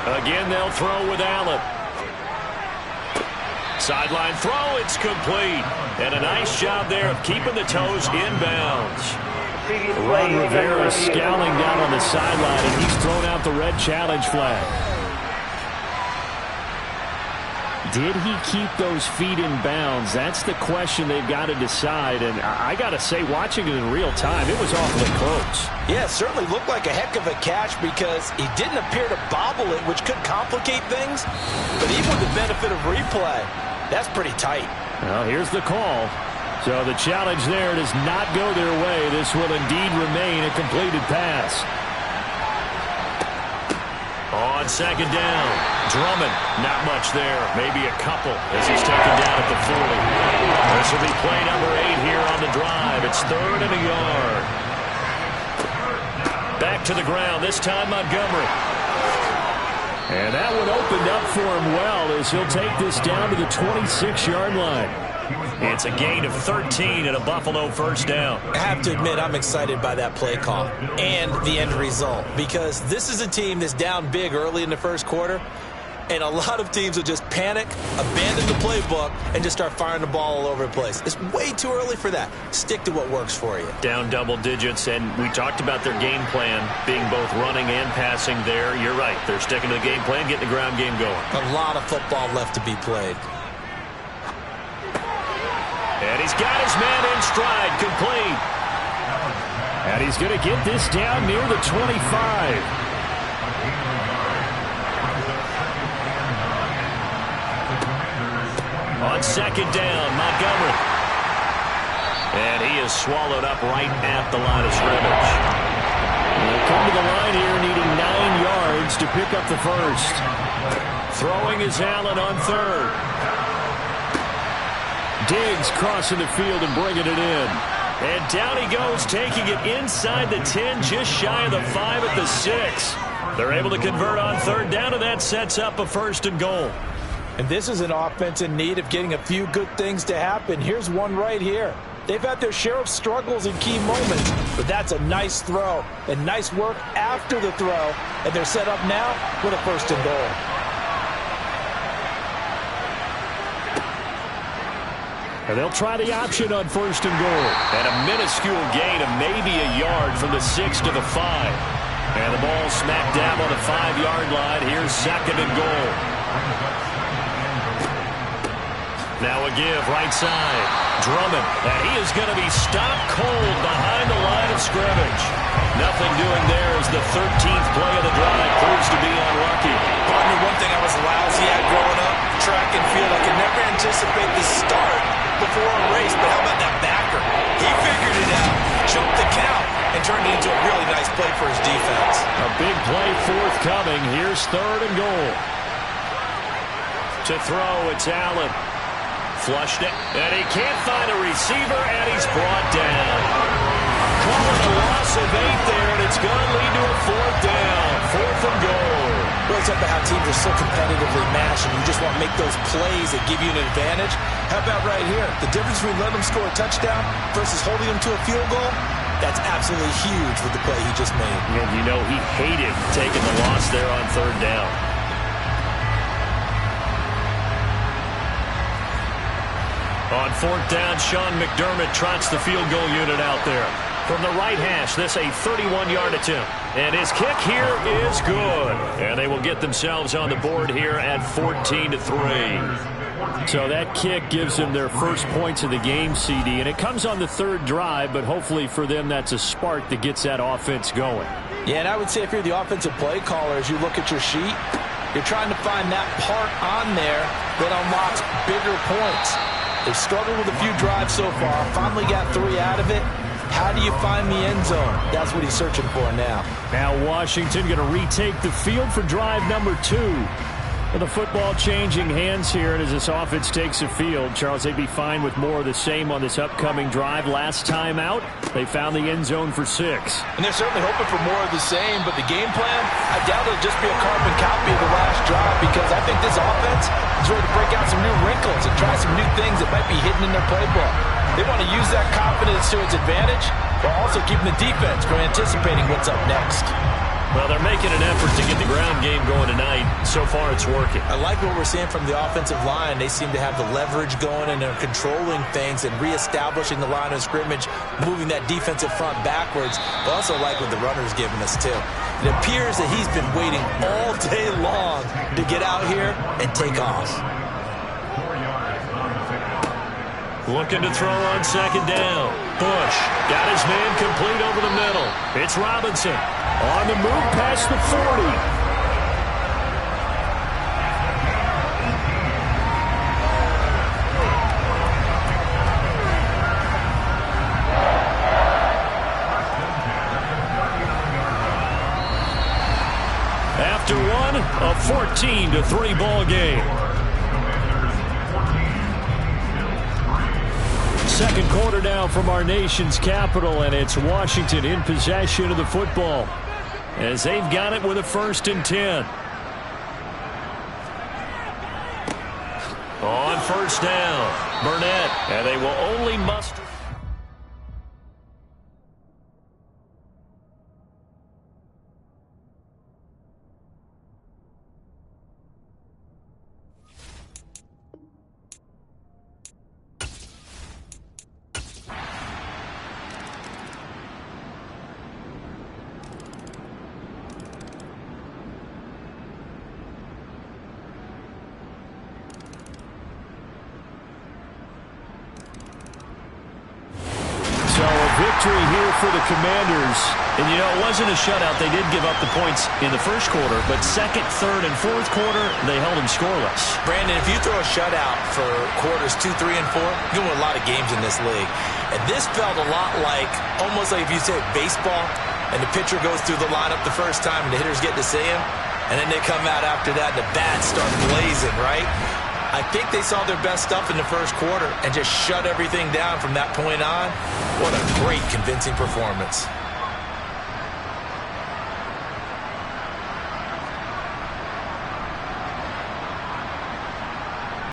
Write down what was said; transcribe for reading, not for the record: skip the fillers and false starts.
Again, they'll throw with Allen. Sideline throw, it's complete. And a nice job there of keeping the toes inbounds. Ron Rivera is scowling down on the sideline, and he's thrown out the red challenge flag. Did he keep those feet in bounds? That's the question they've got to decide. And I got to say, watching it in real time, it was awfully close. Yeah, it certainly looked like a heck of a catch because he didn't appear to bobble it, which could complicate things. But even with the benefit of replay, that's pretty tight. Well, here's the call. So the challenge there does not go their way. This will indeed remain a completed pass. On second down, Drummond, not much there, maybe a couple as he's taken down at the 40. This will be play number 8 here on the drive. It's 3rd and a yard. Back to the ground, this time Montgomery. And that one opened up for him well as he'll take this down to the 26-yard line. It's a gain of 13 and a Buffalo first down. I have to admit, I'm excited by that play call and the end result because this is a team that's down big early in the first quarter, and a lot of teams will just panic, abandon the playbook, and just start firing the ball all over the place. It's way too early for that. Stick to what works for you. Down double digits, and we talked about their game plan being both running and passing there. You're right. They're sticking to the game plan, getting the ground game going. A lot of football left to be played. And he's got his man in stride, complete. And he's going to get this down near the 25. On second down, Montgomery. And he is swallowed up right at the line of scrimmage. They'll come to the line here needing 9 yards to pick up the first. Throwing is Allen on 3rd. Diggs crossing the field and bringing it in. And down he goes, taking it inside the 10, just shy of the 5 at the 6. They're able to convert on 3rd down, and that sets up a 1st and goal. And this is an offense in need of getting a few good things to happen. Here's one right here. They've had their share of struggles in key moments, but that's a nice throw and nice work after the throw. And they're set up now with a 1st and goal. And they'll try the option on 1st and goal. And a minuscule gain of maybe a yard from the 6 to the 5. And the ball smack dab on the 5-yard line. Here's 2nd and goal. Now a give, right side. Drummond, and he is going to be stopped cold behind the line of scrimmage. Nothing doing there as the 13th play of the drive proves to be unlucky. Partner, one thing I was lousy at growing up, track and field, I could never anticipate the start before a race, but how about that backer? He figured it out, jumped the count, and turned it into a really nice play for his defense. A big play forthcoming. Here's 3rd and goal. To throw, it's Allen. Flushed it, and he can't find a receiver, and he's brought down. Calling a loss of 8 there, and it's going to lead to a 4th down. 4th and goal. Really talk about how teams are so competitively matched, and you just want to make those plays that give you an advantage. How about right here? The difference between letting them score a touchdown versus holding them to a field goal, that's absolutely huge with the play he just made. And you know he hated taking the loss there on 3rd down. On 4th down, Sean McDermott trots the field goal unit out there. From the right hash, this a 31-yard attempt. And his kick here is good. And they will get themselves on the board here at 14-3. So that kick gives them their first points of the game, CD. And it comes on the 3rd drive, but hopefully for them that's a spark that gets that offense going. Yeah, and I would say if you're the offensive play caller, as you look at your sheet, you're trying to find that part on there that unlocks bigger points. They've struggled with a few drives so far. Finally got 3 out of it. How do you find the end zone? That's what he's searching for now. Now Washington going to retake the field for drive number 2. Well, the football changing hands here, and as this offense takes the field, Charles, they'd be fine with more of the same on this upcoming drive. Last time out, they found the end zone for 6. And they're certainly hoping for more of the same, but the game plan, I doubt it'll just be a carbon copy of the last drive because I think this offense is ready to break out some new wrinkles and try some new things that might be hidden in their playbook. They want to use that confidence to its advantage while also keeping the defense from anticipating what's up next. Well, they're making an effort to get the ground game going tonight. So far, it's working. I like what we're seeing from the offensive line. They seem to have the leverage going, and they're controlling things and reestablishing the line of scrimmage, moving that defensive front backwards. I also like what the runner's giving us, too. It appears that he's been waiting all day long to get out here and take off. Looking to throw on second down. Bush got his man complete over the middle. It's Robinson on the move past the 40. After one, a 14-3 ball game. Second quarter now from our nation's capital, and it's Washington in possession of the football as they've got it with a 1st and 10. On first down, Burnett, and they will only muster. Victory here for the Commanders. And, you know, it wasn't a shutout. They did give up the points in the first quarter, but second, third, and fourth quarter, they held them scoreless. Brandon, if you throw a shutout for quarters 2, 3, and 4, you're going to win a lot of games in this league. And this felt a lot like, almost like if you say baseball, and the pitcher goes through the lineup the first time, and the hitters get to see him, and then they come out after that, and the bats start blazing, right? I think they saw their best stuff in the first quarter and just shut everything down from that point on. What a great, convincing performance.